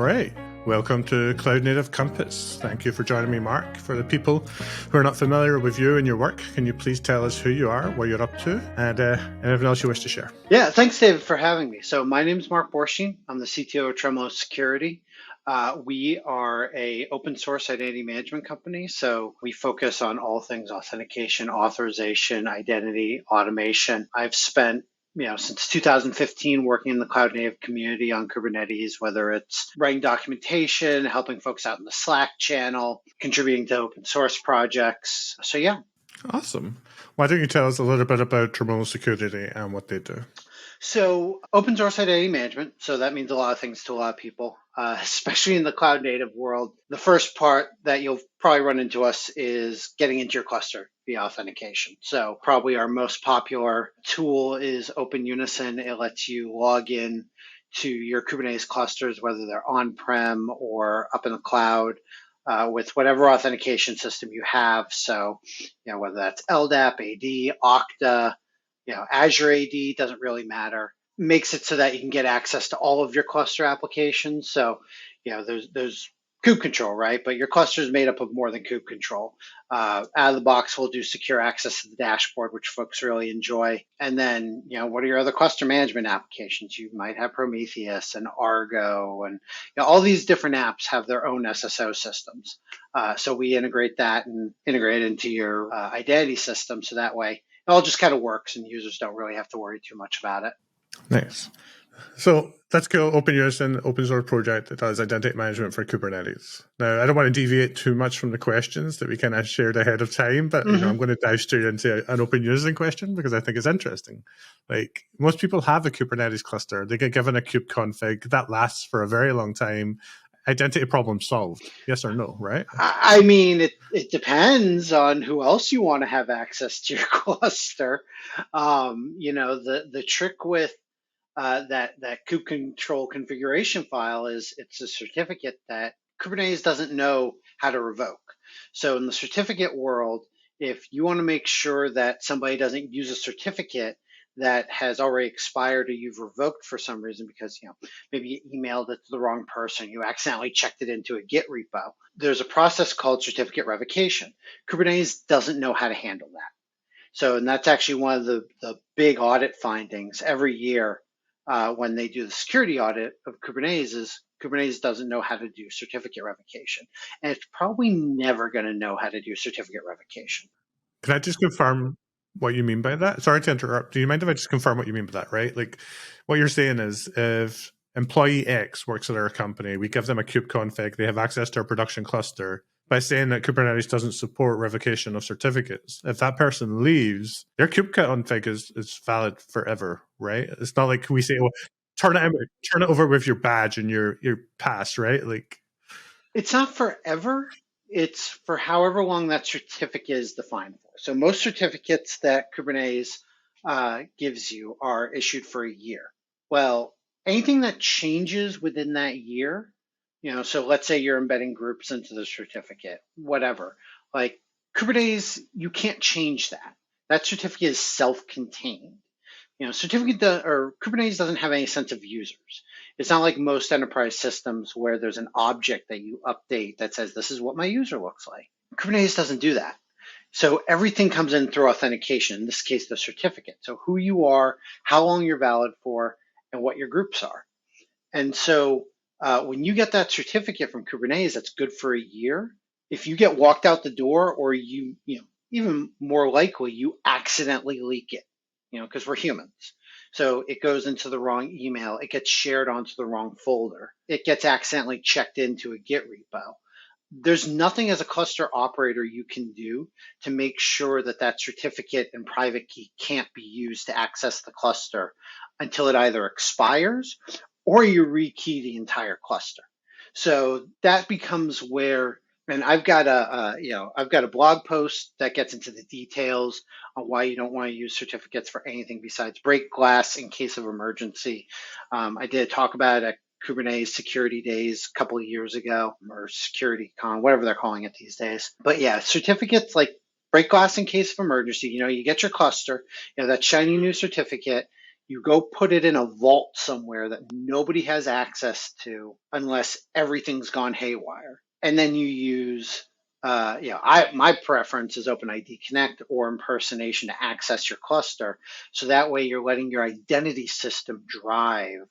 right. Welcome to Cloud Native Compass. Thank you for joining me, Mark. For the people who are not familiar with you and your work, can you please tell us who you are, what you're up to, and anything else you wish to share? Yeah, thanks, David, for having me. So my name is Mark Boorshtein. I'm the CTO of Tremolo Security. We are a open source identity management company. So we focus on all things authentication, authorization, identity, automation. I've spent since 2015 working in the cloud native community on Kubernetes, whether it's writing documentation, helping folks out in the Slack channel, contributing to open source projects. So yeah. Awesome. Why don't you tell us a little bit about Tremolo Security and what they do? So open source identity management. So that means a lot of things to a lot of people, especially in the cloud native world. The first part that you'll probably run into us is getting into your cluster via authentication. So probably our most popular tool is Open Unison. It lets you log in to your Kubernetes clusters, whether they're on-prem or up in the cloud, with whatever authentication system you have. So, whether that's LDAP, AD, Okta, Azure AD, doesn't really matter. Makes it so that you can get access to all of your cluster applications. So, there's kube control, right? But your cluster is made up of more than kube control. Out of the box, we'll do secure access to the dashboard, which folks really enjoy. And then, what are your other cluster management applications? You might have Prometheus and Argo, and all these different apps have their own SSO systems. So we integrate that and integrate it into your identity system, so that way it all just kind of works and users don't really have to worry too much about it. Nice. So let's go Open Unison, open source project that does identity management for Kubernetes. Now, I don't want to deviate too much from the questions that we kind of shared ahead of time, but I'm going to dive straight into an Open Unison question because I think it's interesting. Like, most people have a Kubernetes cluster. They get given a kube config that lasts for a very long time. Identity problem solved. Yes or no, right? I mean, it depends on who else you want to have access to your cluster. The trick with that kube control configuration file is it's a certificate that Kubernetes doesn't know how to revoke. So in the certificate world, if you want to make sure that somebody doesn't use a certificate that has already expired or you've revoked for some reason because maybe you emailed it to the wrong person, you accidentally checked it into a Git repo, there's a process called certificate revocation. Kubernetes doesn't know how to handle that. So, and that's actually one of the big audit findings every year when they do the security audit of Kubernetes is Kubernetes doesn't know how to do certificate revocation. And it's probably never going to know how to do certificate revocation. Can I just confirm what you mean by that? Sorry to interrupt. Do you mind if I just confirm what you mean by that, right? Like, what you're saying is if employee X works at our company, we give them a kube config, they have access to our production cluster. By saying that Kubernetes doesn't support revocation of certificates, if that person leaves, their kube config is valid forever, right? It's not like we say, well, turn it over with your badge and your pass, right? Like, it's not forever. It's for however long that certificate is defined for. So most certificates that Kubernetes gives you are issued for a year. Well, anything that changes within that year, so let's say you're embedding groups into the certificate, whatever, like Kubernetes, you can't change that. That certificate is self-contained. Kubernetes doesn't have any sense of users. It's not like most enterprise systems where there's an object that you update that says, this is what my user looks like. Kubernetes doesn't do that. So everything comes in through authentication, in this case, the certificate. So who you are, how long you're valid for, and what your groups are. And so when you get that certificate from Kubernetes, that's good for a year. If you get walked out the door or even more likely, you accidentally leak it, because we're humans. So it goes into the wrong email. It gets shared onto the wrong folder. It gets accidentally checked into a Git repo. There's nothing as a cluster operator you can do to make sure that that certificate and private key can't be used to access the cluster until it either expires or you rekey the entire cluster. So that becomes where, and I've got a blog post that gets into the details on why you don't want to use certificates for anything besides break glass in case of emergency. I did talk about it at Kubernetes Security Days a couple of years ago, or Security Con, whatever they're calling it these days. But yeah, certificates like break glass in case of emergency. You get your cluster, that shiny new certificate. You go put it in a vault somewhere that nobody has access to unless everything's gone haywire. And then you use, my preference is OpenID Connect or impersonation to access your cluster. So that way you're letting your identity system drive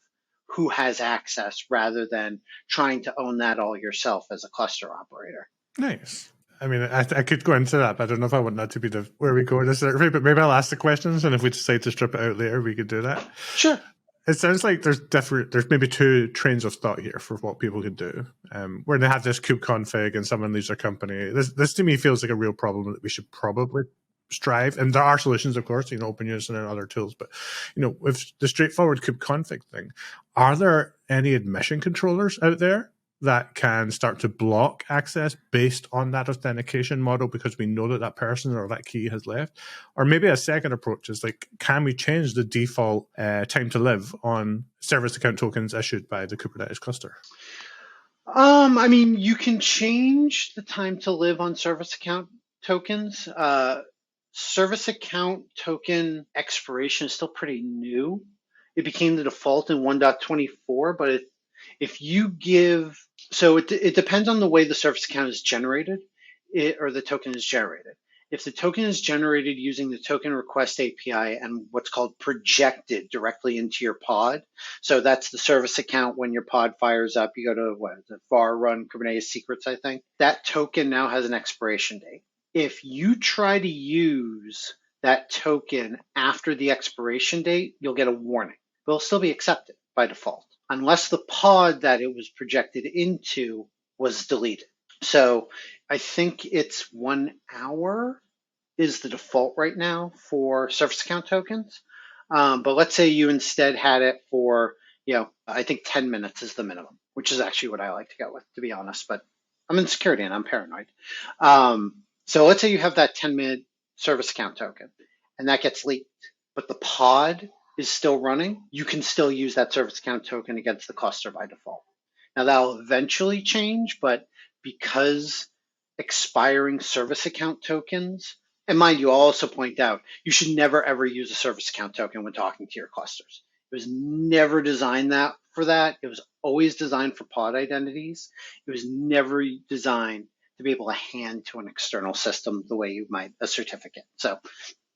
who has access rather than trying to own that all yourself as a cluster operator. Nice. I mean, I could go into that, but I don't know if I want that to be where we go in this survey, but maybe I'll ask the questions, and if we decide to strip it out later, we could do that. Sure. It sounds like there's maybe two trains of thought here for what people could do. Where they have this kube config and someone leaves their company. This to me feels like a real problem that we should probably strive. And there are solutions, of course, Open Unison and other tools. But, with the straightforward kube config thing, are there any admission controllers out there that can start to block access based on that authentication model because we know that person or that key has left? Or maybe a second approach is can we change the default time to live on service account tokens issued by the Kubernetes cluster? You can change the time to live on service account tokens. Service account token expiration is still pretty new. It became the default in 1.24, but if you give, so it depends on the way the service account is generated, or the token is generated. If the token is generated using the token request API and what's called projected directly into your pod, so that's the service account when your pod fires up, you go to the var run Kubernetes secrets, I think. That token now has an expiration date. If you try to use that token after the expiration date, you'll get a warning. But it'll still be accepted by default, unless the pod that it was projected into was deleted. So I think it's 1 hour is the default right now for service account tokens. But let's say you instead had it for, I think 10 minutes is the minimum, which is actually what I like to go with, to be honest. But I'm in security and I'm paranoid. So let's say you have that 10-minute service account token and that gets leaked, but the pod is still running. You can still use that service account token against the cluster by default. Now that'll eventually change, but because expiring service account tokens, and mind you, I'll also point out, you should never ever use a service account token when talking to your clusters. It was never designed for that. It was always designed for pod identities. It was never designed to be able to hand to an external system the way you might a certificate. So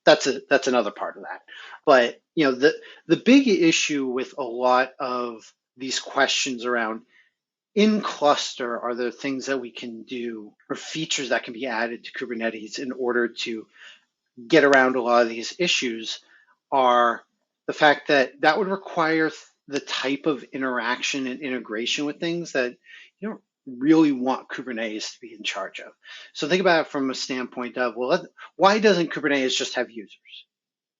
that's another part of that. But the big issue with a lot of these questions around in cluster, are there things that we can do or features that can be added to Kubernetes in order to get around a lot of these issues, are the fact that would require the type of interaction and integration with things that you don't really want Kubernetes to be in charge of. So think about it from a standpoint of, well, why doesn't Kubernetes just have users,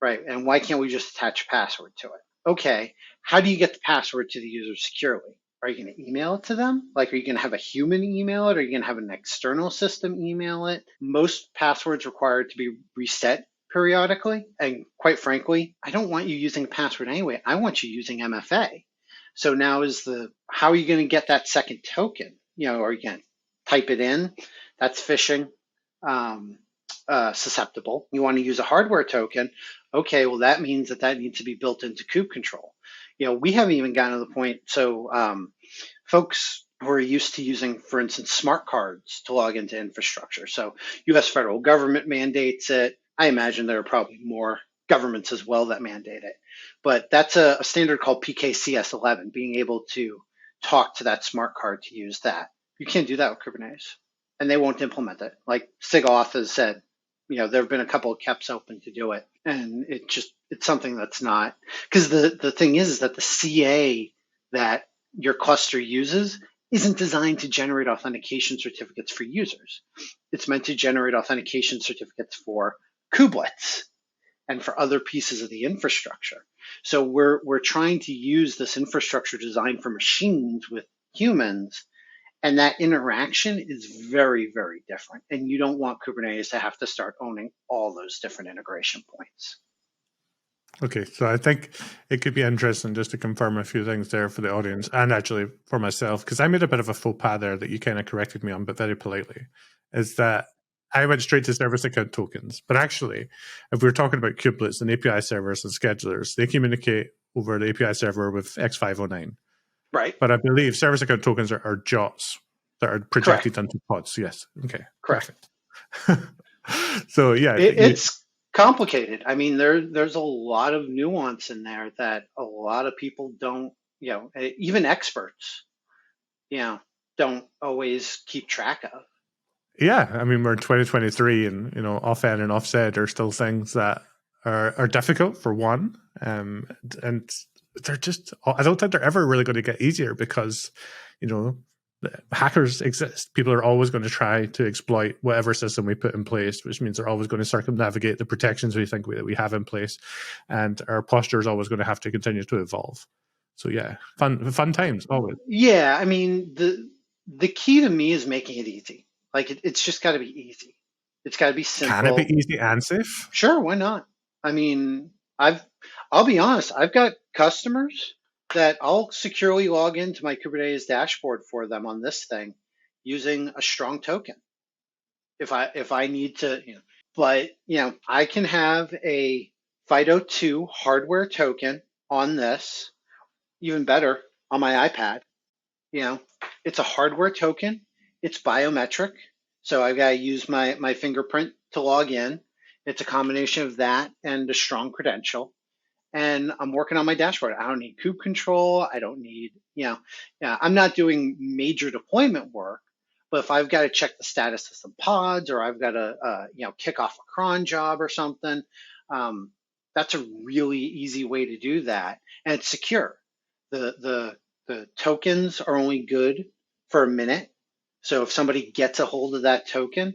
right? And why can't we just attach a password to it? Okay, how do you get the password to the user securely? Are you going to email it to them? Are you going to have a human email it? Or are you going to have an external system email it? Most passwords require to be reset periodically. And quite frankly, I don't want you using a password anyway. I want you using MFA. So now how are you going to get that second token? Are you going to type it in? That's phishing susceptible. You want to use a hardware token. Okay, well, that means that needs to be built into kube control. We haven't even gotten to the point. So folks who are used to using, for instance, smart cards to log into infrastructure. So U.S. federal government mandates it. I imagine there are probably more governments as well that mandate it. But that's a standard called PKCS11, being able to talk to that smart card to use that. You can't do that with Kubernetes, and they won't implement it. Like SIGAuth has said, there have been a couple of KEPs open to do it, and it's something that's not, because the thing is that the CA that your cluster uses isn't designed to generate authentication certificates for users. It's meant to generate authentication certificates for kubelets and for other pieces of the infrastructure. So we're trying to use this infrastructure designed for machines with humans, and that interaction is very, very different. And you don't want Kubernetes to have to start owning all those different integration points. Okay, so I think it could be interesting just to confirm a few things there for the audience and actually for myself, because I made a bit of a faux pas there that you kind of corrected me on, but very politely, is that I went straight to service account tokens. But actually, if we're talking about kubelets and API servers and schedulers, they communicate over the API server with X509. Right. But I believe service account tokens are JOTs that are projected Correct. onto pods. Yes. Okay. Correct. Perfect. So yeah, It's complicated. I mean, there's a lot of nuance in there that a lot of people don't, even experts, don't always keep track of. yeah, I mean, we're in 2023, and off-end and offset are still things that are difficult for one, and they're just. I don't think they're ever really going to get easier because, hackers exist. People are always going to try to exploit whatever system we put in place, which means they're always going to circumnavigate the protections we think that we have in place, and our posture is always going to have to continue to evolve. So yeah, fun times always. Yeah, I mean, the key to me is making it easy. Like it's just got to be easy. It's got to be simple. Can it be easy and safe? Sure, why not? I mean, I'll be honest, I've got customers that I'll securely log into my Kubernetes dashboard for them on this thing using a strong token. If I need to, but I can have a FIDO2 hardware token on this, even better on my iPad. It's a hardware token. It's biometric. So I've got to use my fingerprint to log in. It's a combination of that and a strong credential. And I'm working on my dashboard. I don't need kube control. I don't need, I'm not doing major deployment work, but if I've got to check the status of some pods or I've got to, kick off a cron job or something, that's a really easy way to do that. And it's secure. The tokens are only good for a minute. So if somebody gets a hold of that token,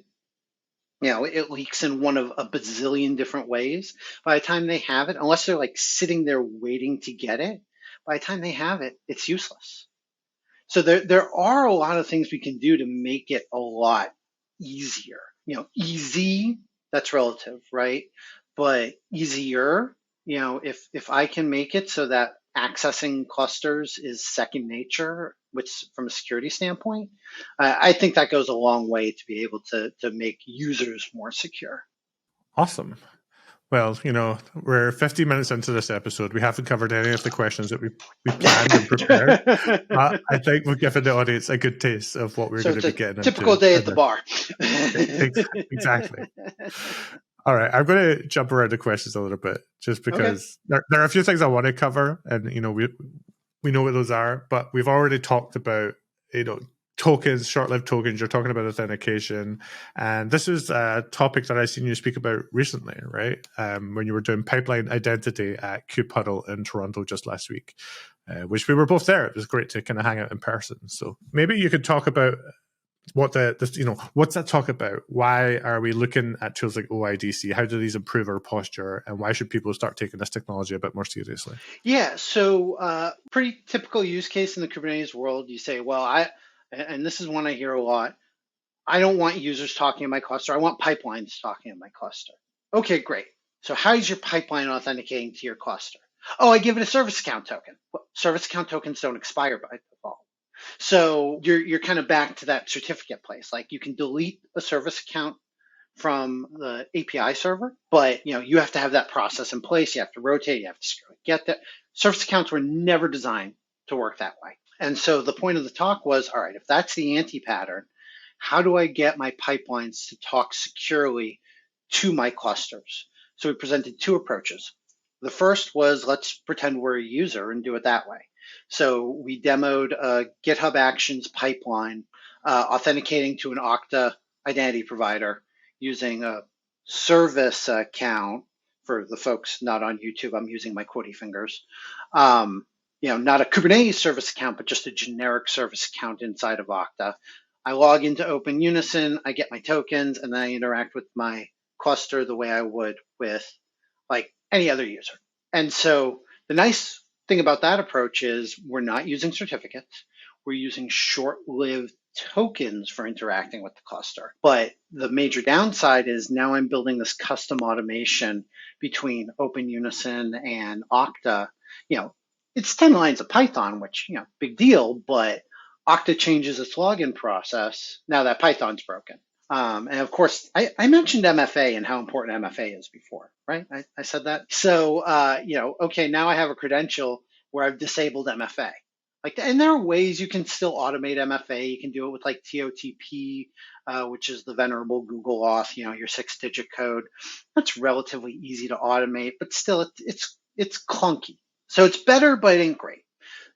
it leaks in one of a bazillion different ways. By the time they have it, unless they're like sitting there waiting to get it, by the time they have it, it's useless. So there are a lot of things we can do to make it a lot easier. Easy, that's relative, right? But easier, if I can make it so that accessing clusters is second nature, which from a security standpoint, I think that goes a long way to be able to make users more secure. Awesome. Well, we're 50 minutes into this episode. We haven't covered any of the questions that we planned and prepared. But I think we've given the audience a good taste of what we're going to be getting into. Typical day at the bar. Exactly. All right, I'm going to jump around the questions a little bit, just because there are a few things I want to cover, and we know what those are, but we've already talked about tokens, short-lived tokens. You're talking about authentication, and this is a topic that I've seen you speak about recently, right? When you were doing pipeline identity at KubeHuddle in Toronto just last week, which we were both there. It was great to kind of hang out in person. So maybe you could talk about what's that talk about? Why are we looking at tools like OIDC? How do these improve our posture, and why should people start taking this technology a bit more seriously? Yeah, so pretty typical use case in the Kubernetes world. You say, well, and this is one I hear a lot, I don't want users talking in my cluster. I want pipelines talking in my cluster. Okay, great. So how is your pipeline authenticating to your cluster? Oh, I give it a service account token. Well, service account tokens don't expire by default. So you're kind of back to that certificate place. Like you can delete a service account from the API server, but you have to have that process in place. You have to rotate, you have to get that. Service accounts were never designed to work that way. And so the point of the talk was, all right, if that's the anti-pattern, how do I get my pipelines to talk securely to my clusters? So we presented two approaches. The first was, let's pretend we're a user and do it that way. So we demoed a GitHub Actions pipeline, authenticating to an Okta identity provider using a service account. For the folks not on YouTube, I'm using my quotey fingers. Not a Kubernetes service account, but just a generic service account inside of Okta. I log into Open Unison, I get my tokens, and then I interact with my cluster the way I would with like any other user. And so the nice thing about that approach is we're not using certificates. We're using short-lived tokens for interacting with the cluster. But the major downside is now I'm building this custom automation between Open Unison and Okta. It's 10 lines of Python, which, big deal, but Okta changes its login process. Now that Python's broken. And of course, I mentioned MFA and how important MFA is before, right? I said that. So, okay, now I have a credential where I've disabled MFA. And there are ways you can still automate MFA. You can do it with like TOTP, which is the venerable Google Auth, your 6-digit code. That's relatively easy to automate, but still it's clunky. So it's better, but it ain't great.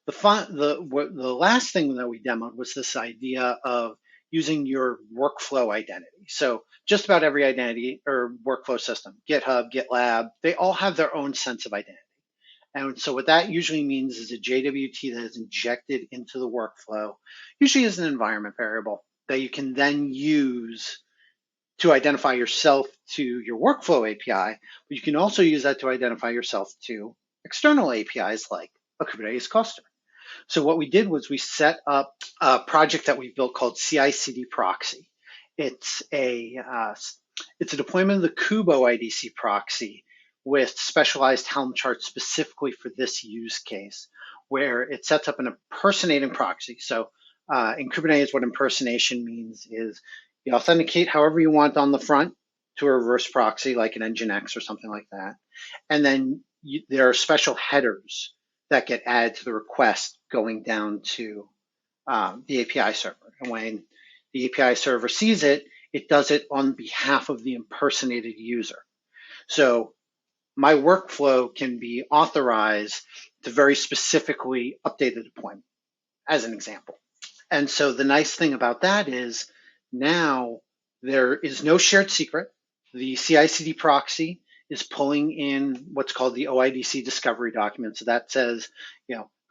The last thing that we demoed was this idea of using your workflow identity. So just about every identity or workflow system, GitHub, GitLab, they all have their own sense of identity. And so what that usually means is a JWT that is injected into the workflow, usually as an environment variable that you can then use to identify yourself to your workflow API, but you can also use that to identify yourself to external APIs like a Kubernetes cluster. So what we did was we set up a project that we built called CI/CD proxy. It's a deployment of the Kubo IDC proxy with specialized Helm charts specifically for this use case, where it sets up an impersonating proxy. So in Kubernetes, what impersonation means is you authenticate however you want on the front to a reverse proxy, like an Nginx or something like that. And then there are special headers that get added to the request going down to the API server. And when the API server sees it, it does it on behalf of the impersonated user. So my workflow can be authorized to very specifically update the deployment, as an example. And so the nice thing about that is now there is no shared secret. The CI/CD proxy is pulling in what's called the OIDC discovery document. So that says,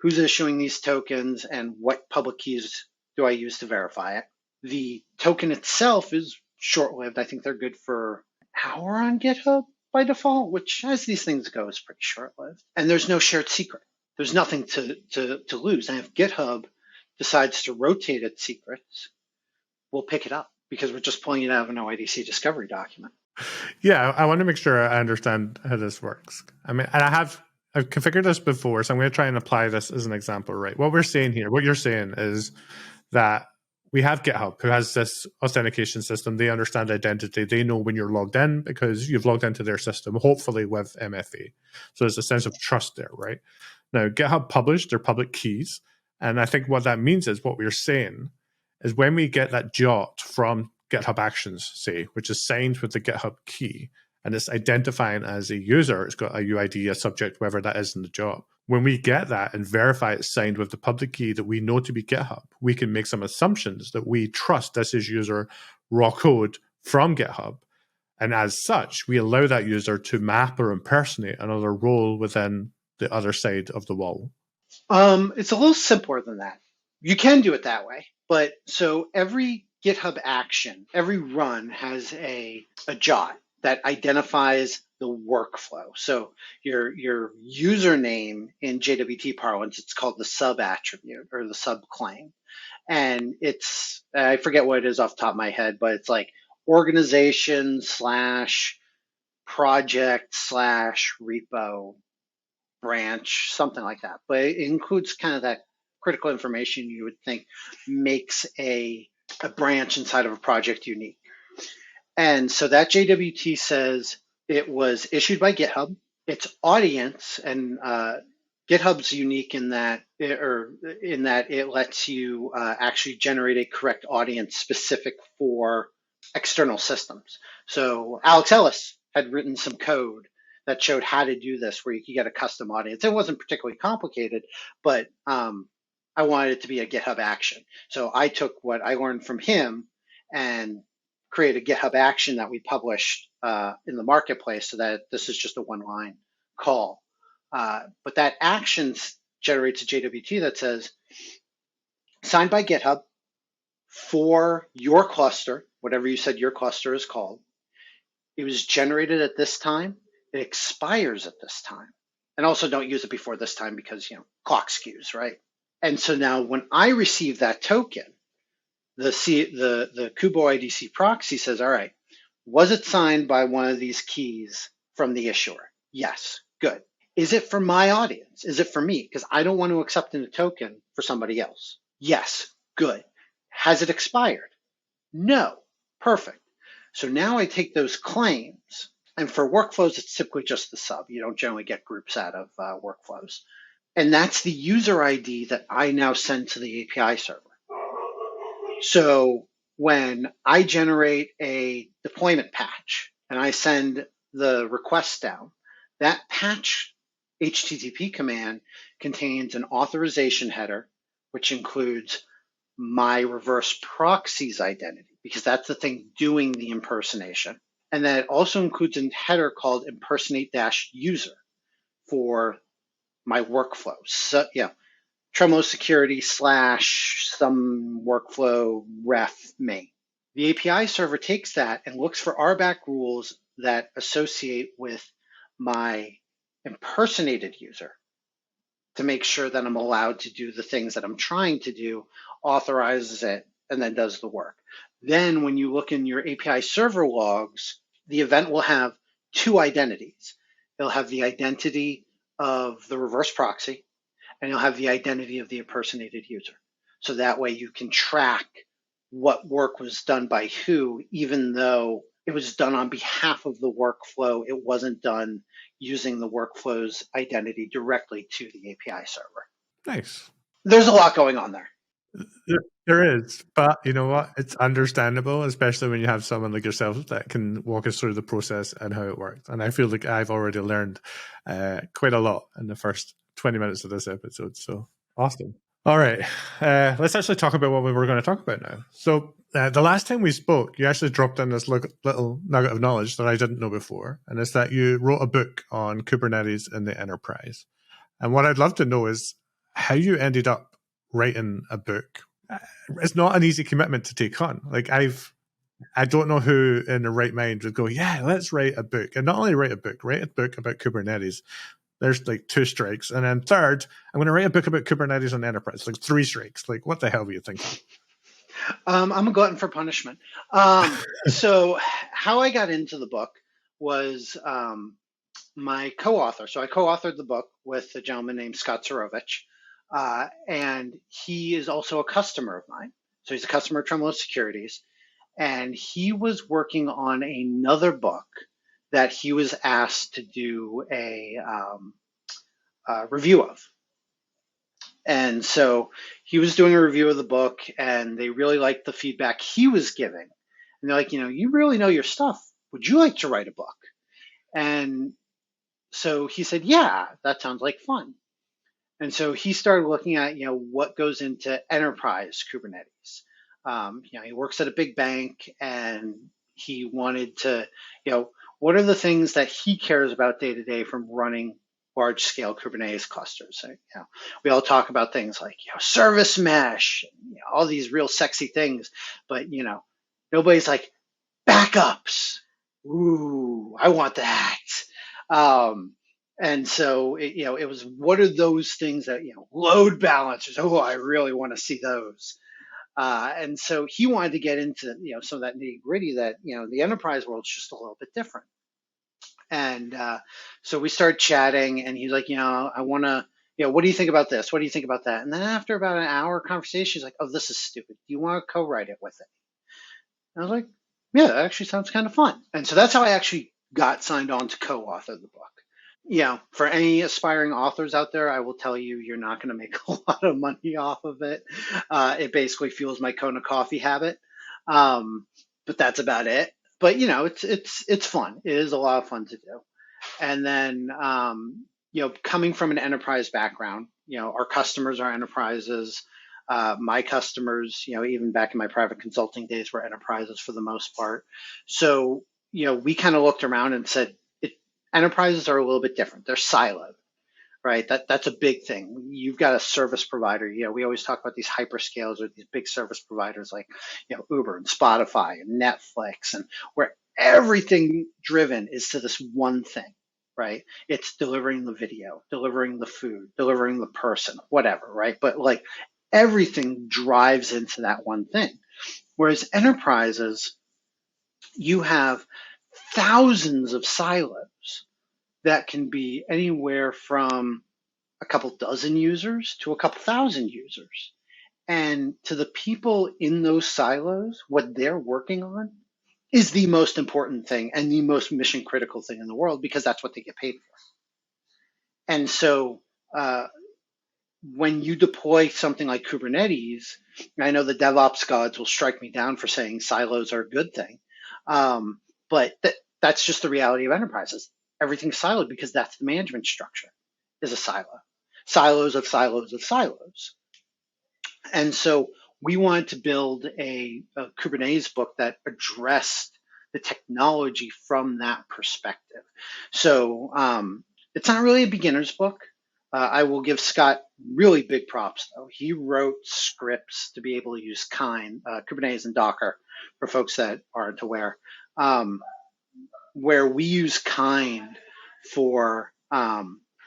who's issuing these tokens and what public keys do I use to verify it. The token itself is short-lived. I think they're good for an hour on GitHub by default, which as these things go is pretty short-lived. And there's no shared secret. There's nothing to lose. And if GitHub decides to rotate its secrets, we'll pick it up because we're just pulling it out of an OIDC discovery document. Yeah, I want to make sure I understand how this works. I mean, and I've configured this before, so I'm going to try and apply this as an example, right? What we're saying here, what you're saying is that we have GitHub, who has this authentication system. They understand identity. They know when you're logged in because you've logged into their system, hopefully with MFA. So there's a sense of trust there, right? Now, GitHub published their public keys. And I think what that means is what we're saying is when we get that jot from GitHub Actions, say, which is signed with the GitHub key, and it's identifying as a user, it's got a UID, a subject, whatever that is in the job. When we get that and verify it's signed with the public key that we know to be GitHub, we can make some assumptions that we trust this is user raw code from GitHub. And as such, we allow that user to map or impersonate another role within the other side of the wall. It's a little simpler than that. You can do it that way, but so every GitHub action, every run has a jot that identifies the workflow. So your username in JWT parlance, it's called the sub attribute or the sub claim. And it's, I forget what it is off the top of my head, but it's like organization / project / repo branch, something like that. But it includes kind of that critical information you would think makes a branch inside of a project unique. And so that JWT says it was issued by GitHub. Its audience, and GitHub's unique in that it lets you actually generate a correct audience specific for external systems. So Alex Ellis had written some code that showed how to do this, where you could get a custom audience. It wasn't particularly complicated, but I wanted it to be a GitHub action. So I took what I learned from him and create a GitHub action that we published in the marketplace so that this is just a one-line call. But that action generates a JWT that says, signed by GitHub for your cluster, whatever you said your cluster is called. It was generated at this time. It expires at this time. And also don't use it before this time because, clock skews, right? And so now when I receive that token, the Kubo IDC proxy says, all right, was it signed by one of these keys from the issuer? Yes, good. Is it for my audience? Is it for me? Because I don't want to accept a token for somebody else. Yes, good. Has it expired? No. Perfect. So now I take those claims, and for workflows, it's typically just the sub. You don't generally get groups out of workflows. And that's the user ID that I now send to the API server. So when I generate a deployment patch and I send the request down, that patch HTTP command contains an authorization header, which includes my reverse proxy's identity, because that's the thing doing the impersonation. And then it also includes a header called impersonate-user for my workflow. So, yeah, Tremolo Security / some workflow ref main. The API server takes that and looks for RBAC rules that associate with my impersonated user to make sure that I'm allowed to do the things that I'm trying to do, authorizes it, and then does the work. Then when you look in your API server logs, the event will have two identities. It'll have the identity of the reverse proxy, and you'll have the identity of the impersonated user. So that way you can track what work was done by who, even though it was done on behalf of the workflow, it wasn't done using the workflow's identity directly to the API server. Nice. There's a lot going on there. There is, but you know what? It's understandable, especially when you have someone like yourself that can walk us through the process and how it works. And I feel like I've already learned quite a lot in the first 20 minutes of this episode. So awesome. All right. Let's actually talk about what we were going to talk about now. So the last time we spoke, you actually dropped in this little nugget of knowledge that I didn't know before. And it's that you wrote a book on Kubernetes in the enterprise. And what I'd love to know is how you ended up writing a book. It's not an easy commitment to take on. Like I don't know who in the right mind would go, yeah, let's write a book. And not only write a book about Kubernetes. There's like 2 strikes. And then third, I'm going to write a book about Kubernetes on enterprise. Like 3 strikes. Like what the hell were you thinking? I'm a glutton for punishment. So how I got into the book was my co-author. So I co-authored the book with a gentleman named Scott Surovich, and he is also a customer of mine. So he's a customer of Tremolo Securities, and he was working on another book that he was asked to do a review of. And so he was doing a review of the book, and they really liked the feedback he was giving. And they're like, you really know your stuff. Would you like to write a book? And so he said, yeah, that sounds like fun. And so he started looking at, what goes into enterprise Kubernetes. He works at a big bank, and he wanted to, what are the things that he cares about day to day from running large scale Kubernetes clusters? So, we all talk about things like, service mesh, and, all these real sexy things, but, nobody's like backups. Ooh, I want that. And so, it was, what are those things that, load balancers? Oh, I really want to see those. And so he wanted to get into, some of that nitty gritty that, the enterprise world's just a little bit different. And so we started chatting, and he's like, I want to, what do you think about this? What do you think about that? And then after about an hour conversation, he's like, oh, this is stupid. Do you want to co-write it with it? And I was like, yeah, that actually sounds kind of fun. And so that's how I actually got signed on to co-author the book. For any aspiring authors out there, I will tell you, you're not going to make a lot of money off of it. It basically fuels my Kona coffee habit. But that's about it. But, it's fun. It is a lot of fun to do. And then, coming from an enterprise background, our customers are enterprises. My customers, even back in my private consulting days, were enterprises for the most part. So, we kind of looked around and said, enterprises are a little bit different. They're siloed, right? That's a big thing. You've got a service provider. We always talk about these hyperscalers or these big service providers like, Uber and Spotify and Netflix, and where everything driven is to this one thing, right? It's delivering the video, delivering the food, delivering the person, whatever, right? But like everything drives into that one thing. Whereas enterprises, you have thousands of silos that can be anywhere from a couple dozen users to a couple thousand users. And to the people in those silos, what they're working on is the most important thing and the most mission critical thing in the world because that's what they get paid for. And so uh, when you deploy something like Kubernetes, I know the DevOps gods will strike me down for saying silos are a good thing, but that's just the reality of enterprises. Everything's siloed because that's the management structure is a silo, silos of silos of silos. And so we wanted to build a Kubernetes book that addressed the technology from that perspective. So it's not really a beginner's book. I will give Scott really big props, though. He wrote scripts to be able to use Kubernetes and Docker for folks that aren't aware, where we use Kind for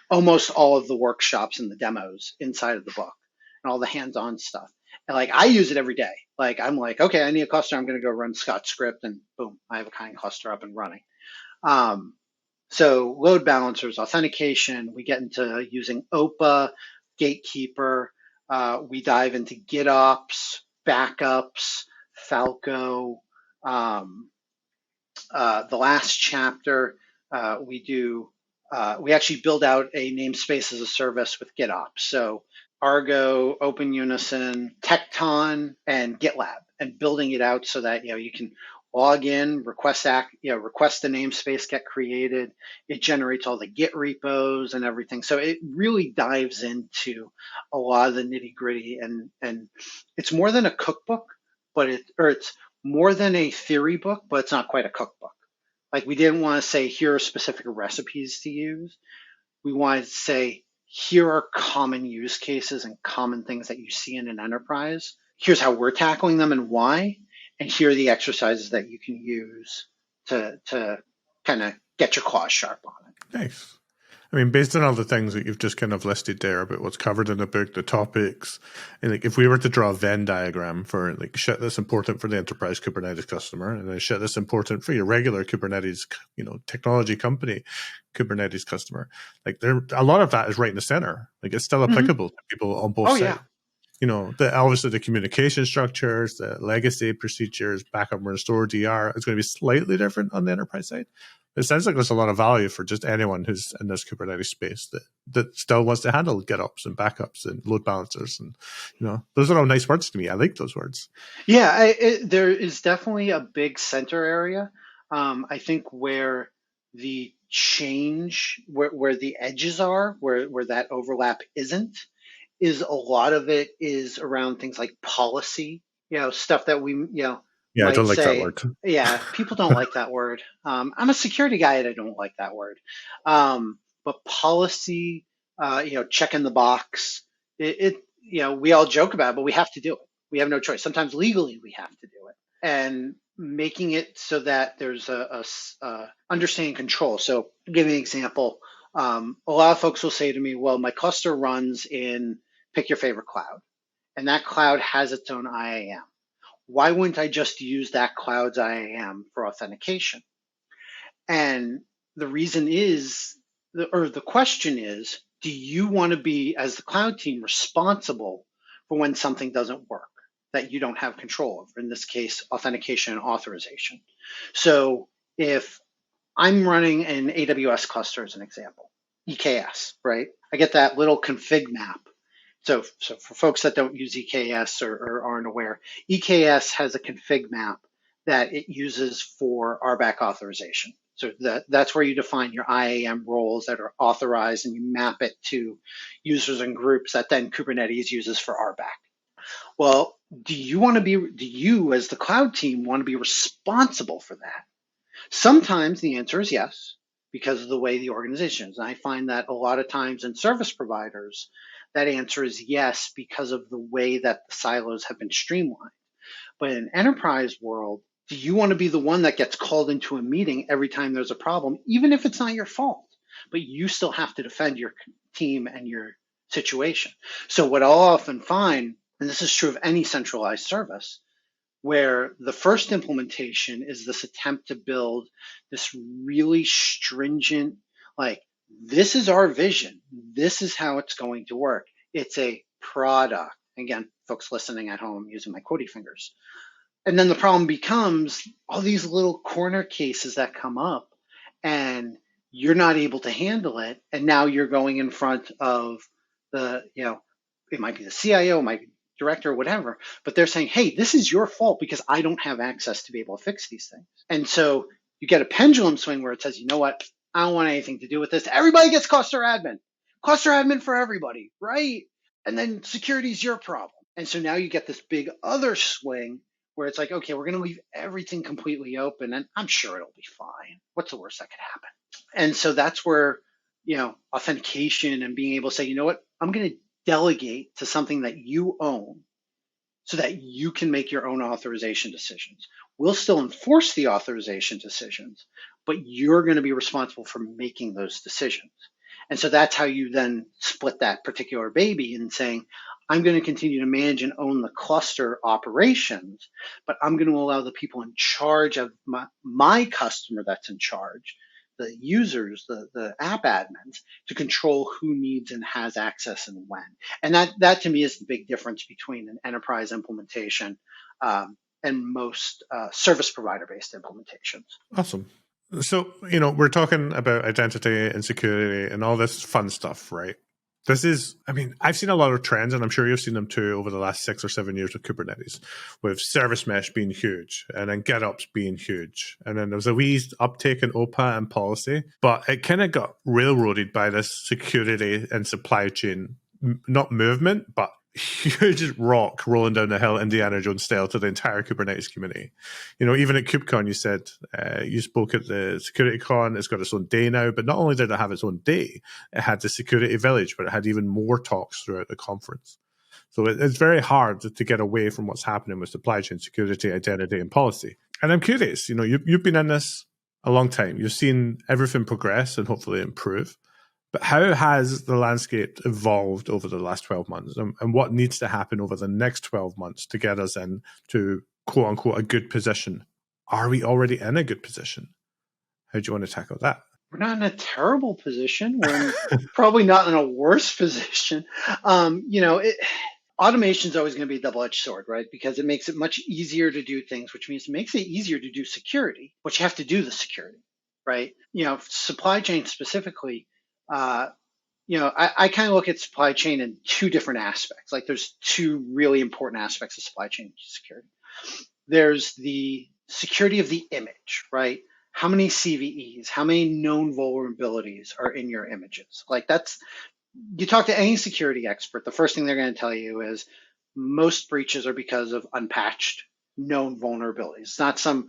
almost all of the workshops and the demos inside of the book and all the hands-on stuff. And like I use it every day. Like I'm like, okay, I need a cluster. I'm going to go run Scott's script, and boom, I have a Kind cluster up and running. So load balancers, authentication. We get into using OPA, Gatekeeper. We dive into GitOps, backups, Falco. The last chapter, we actually build out a namespace as a service with GitOps. So Argo, Open Unison, Tecton, and GitLab, and building it out so that you can log in, request the namespace get created. It generates all the Git repos and everything. So it really dives into a lot of the nitty gritty, and it's more than a cookbook, it's more than a theory book, but it's not quite a cookbook. Like we didn't want to say here are specific recipes to use. We wanted to say here are common use cases and common things that you see in an enterprise. Here's how we're tackling them and why. And here are the exercises that you can use to kind of get your claws sharp on it. Nice. I mean, based on all the things that you've just kind of listed there about what's covered in the book, the topics, and like if we were to draw a Venn diagram for like shit that's important for the enterprise Kubernetes customer, and then shit that's important for your regular Kubernetes, technology company Kubernetes customer, like there, a lot of that is right in the center. Like it's still applicable to people on both sides. Obviously the communication structures, the legacy procedures, backup and restore DR is going to be slightly different on the enterprise side. It sounds like there's a lot of value for just anyone who's in this Kubernetes space that still wants to handle GitOps and backups and load balancers. And, those are all nice words to me. I like those words. Yeah, there is definitely a big center area. I think where the change, where the edges are, where that overlap isn't, is a lot of it is around things like policy, stuff that we, Yeah, I might don't like that say, word. yeah, people don't like that word. I'm a security guy and I don't like that word. But policy, checking the box, we all joke about it, but we have to do it. We have no choice. Sometimes legally we have to do it. And making it so that there's a understanding control. So give me an example. A lot of folks will say to me, well, my cluster runs in pick your favorite cloud, and that cloud has its own IAM. Why wouldn't I just use that cloud's IAM for authentication? And the reason is, the question is, do you want to be, as the cloud team, responsible for when something doesn't work that you don't have control over? In this case, authentication and authorization. So if I'm running an AWS cluster as an example, EKS, right? I get that little config map. So for folks that don't use EKS or aren't aware, EKS has a config map that it uses for RBAC authorization. So that's where you define your IAM roles that are authorized, and you map it to users and groups that then Kubernetes uses for RBAC. Well, do you as the cloud team want to be responsible for that? Sometimes the answer is yes, because of the way the organization is. And I find that a lot of times in service providers, that answer is yes, because of the way that the silos have been streamlined. But in enterprise world, do you want to be the one that gets called into a meeting every time there's a problem, even if it's not your fault, but you still have to defend your team and your situation? So what I'll often find, and this is true of any centralized service, where the first implementation is this attempt to build this really stringent, like, this is our vision, this is how it's going to work. It's a product. Again, folks listening at home using my quotey fingers. And then the problem becomes all these little corner cases that come up and you're not able to handle it. And now you're going in front of the, it might be the CIO, it might be director, or whatever, but they're saying, hey, this is your fault because I don't have access to be able to fix these things. And so you get a pendulum swing where it says, you know what? I don't want anything to do with this. Everybody gets cluster admin for everybody, right? And then security is your problem. And so now you get this big other swing where it's like, okay, we're going to leave everything completely open and I'm sure it'll be fine. What's the worst that could happen? And so that's where, authentication and being able to say, you know what, I'm going to delegate to something that you own so that you can make your own authorization decisions. We'll still enforce the authorization decisions, but you're going to be responsible for making those decisions. And so that's how you then split that particular baby and saying, I'm going to continue to manage and own the cluster operations, but I'm going to allow the people in charge of my customer that's in charge, the users, the app admins, to control who needs and has access and when. And that to me is the big difference between an enterprise implementation and most service provider-based implementations. Awesome. So, we're talking about identity and security and all this fun stuff, right? I've seen a lot of trends, and I'm sure you've seen them too over the last 6 or 7 years with Kubernetes, with service mesh being huge, and then GitOps being huge. And then there was a wee uptake in OPA and policy, but it kind of got railroaded by this security and supply chain, not movement, but huge rock rolling down the hill, Indiana Jones style, to the entire Kubernetes community. Even at KubeCon, you said you spoke at the Security Con. It's got its own day now, but not only did it have its own day, it had the Security Village, but it had even more talks throughout the conference. So it's very hard to get away from what's happening with supply chain security, identity, and policy. And I'm curious, you've been in this a long time. You've seen everything progress and hopefully improve. But how has the landscape evolved over the last 12 months? And what needs to happen over the next 12 months to get us into, quote unquote, a good position? Are we already in a good position? How do you want to tackle that? We're not in a terrible position. We're probably not in a worse position. Automation is always going to be a double-edged sword, right? Because it makes it much easier to do things, which means it makes it easier to do security, but you have to do the security, right? Supply chain specifically, I kind of look at supply chain in two different aspects. Like there's two really important aspects of supply chain security. There's the security of the image, right? How many CVEs, how many known vulnerabilities are in your images? Like you talk to any security expert, the first thing they're going to tell you is most breaches are because of unpatched known vulnerabilities. It's not some,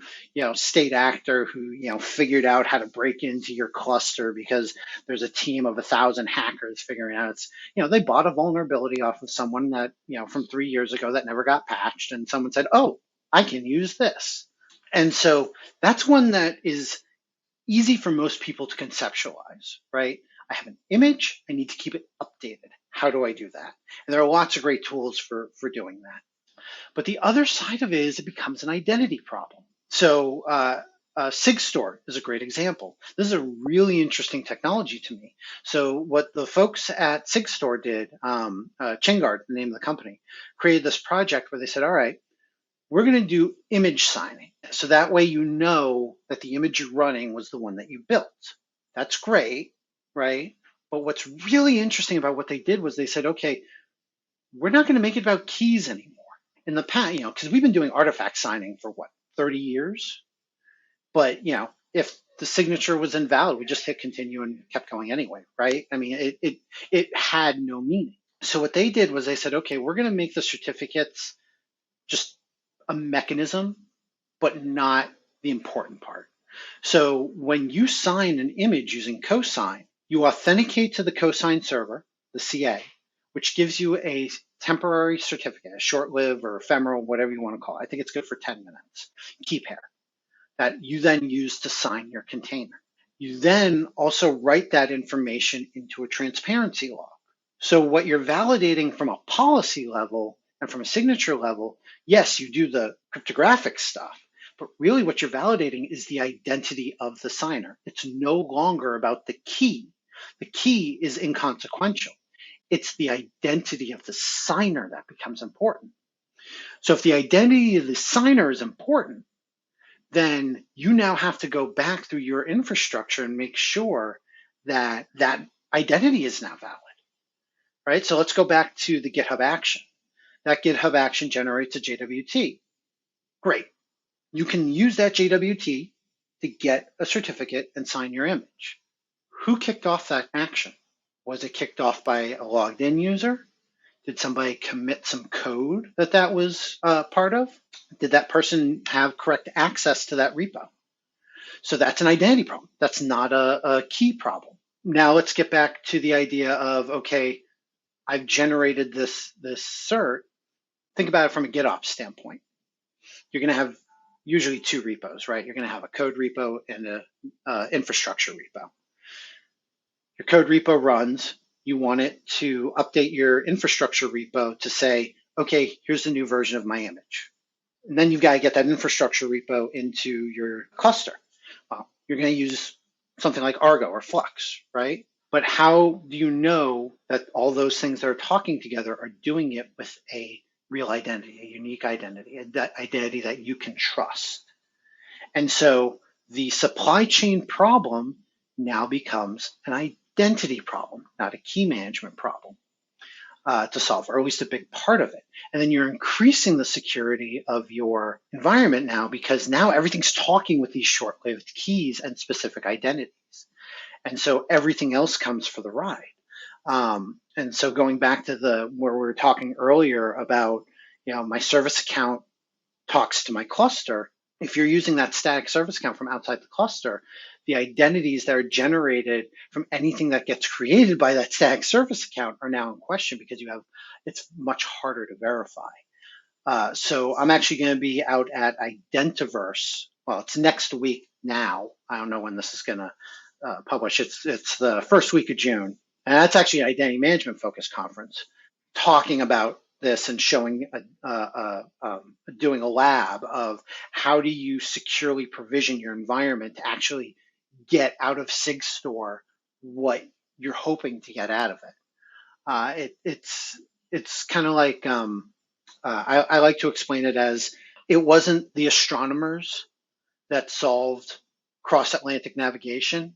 state actor who, figured out how to break into your cluster because there's a team of 1,000 hackers figuring out they bought a vulnerability off of someone that, from 3 years ago that never got patched. And someone said, oh, I can use this. And so that's one that is easy for most people to conceptualize, right? I have an image, I need to keep it updated. How do I do that? And there are lots of great tools for doing that. But the other side of it is it becomes an identity problem. So SigStore is a great example. This is a really interesting technology to me. So what the folks at SigStore did, Chingard, the name of the company, created this project where they said, all right, we're going to do image signing. So that way you know that the image you're running was the one that you built. That's great, right? But what's really interesting about what they did was they said, okay, we're not going to make it about keys anymore. In the past, because we've been doing artifact signing for 30 years? But, if the signature was invalid, we just hit continue and kept going anyway, right? I mean, it had no meaning. So what they did was they said, okay, we're going to make the certificates just a mechanism, but not the important part. So when you sign an image using cosign, you authenticate to the cosign server, the CA, which gives you a temporary certificate, a short-lived or ephemeral, whatever you want to call it. I think it's good for 10 minutes, key pair, that you then use to sign your container. You then also write that information into a transparency log. So what you're validating from a policy level and from a signature level, yes, you do the cryptographic stuff, but really what you're validating is the identity of the signer. It's no longer about the key. The key is inconsequential. It's the identity of the signer that becomes important. So if the identity of the signer is important, then you now have to go back through your infrastructure and make sure that that identity is now valid, right? So let's go back to the GitHub action. That GitHub action generates a JWT. Great. You can use that JWT to get a certificate and sign your image. Who kicked off that action? Was it kicked off by a logged in user? Did somebody commit some code that was part of? Did that person have correct access to that repo? So that's an identity problem. That's not a key problem. Now let's get back to the idea of, okay, I've generated this cert. Think about it from a GitOps standpoint. You're going to have usually two repos, right? You're going to have a code repo and an infrastructure repo. Your code repo runs. You want it to update your infrastructure repo to say, okay, here's the new version of my image. And then you've got to get that infrastructure repo into your cluster. Well, you're going to use something like Argo or Flux, right? But how do you know that all those things that are talking together are doing it with a real identity, a unique identity, that identity that you can trust? And so the supply chain problem now becomes an identity problem, not a key management problem to solve, or at least a big part of it. And then you're increasing the security of your environment now because now everything's talking with these short-lived keys and specific identities. And so everything else comes for the ride. And so going back to where we were talking earlier about, my service account talks to my cluster. If you're using that static service account from outside the cluster, the identities that are generated from anything that gets created by that static service account are now in question because it's much harder to verify. So I'm actually going to be out at Identiverse. Well, it's next week now. I don't know when this is going to publish. It's the first week of June. And that's actually an identity management focused conference talking about this and showing, doing a lab of how do you securely provision your environment to actually get out of SigStore what you're hoping to get out of it. It's kind of like, I like to explain it as it wasn't the astronomers that solved cross-Atlantic navigation.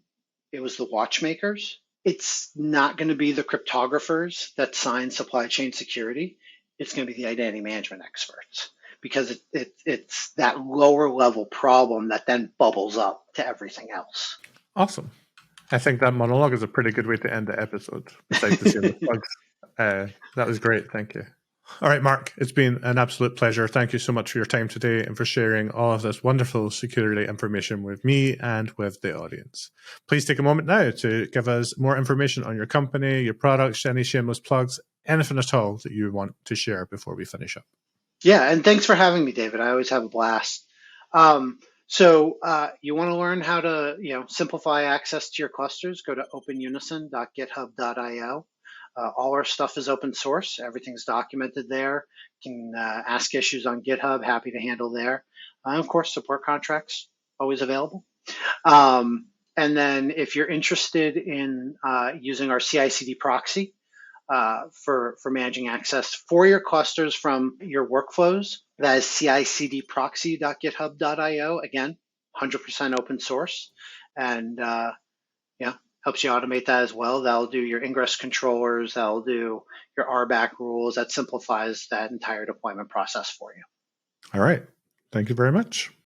It was the watchmakers. It's not going to be the cryptographers that sign supply chain security. It's going to be the identity management experts because it's that lower level problem that then bubbles up to everything else. Awesome. I think that monologue is a pretty good way to end the episode, besides the Shameless Plugs. That was great. Thank you. All right, Mark, it's been an absolute pleasure. Thank you so much for your time today and for sharing all of this wonderful security information with me and with the audience. Please take a moment now to give us more information on your company, your products, any shameless plugs, anything at all that you want to share before we finish up. Yeah, and thanks for having me, David. I always have a blast. So you want to learn how to simplify access to your clusters, go to openunison.github.io. All our stuff is open source. Everything's documented there. You can ask issues on GitHub. Happy to handle there. Of course, support contracts, always available. And then if you're interested in using our CI/CD proxy for managing access for your clusters from your workflows, that is cicdproxy.github.io. Again, 100% open source. And helps you automate that as well. That'll do your ingress controllers. That'll do your RBAC rules. That simplifies that entire deployment process for you. All right. Thank you very much.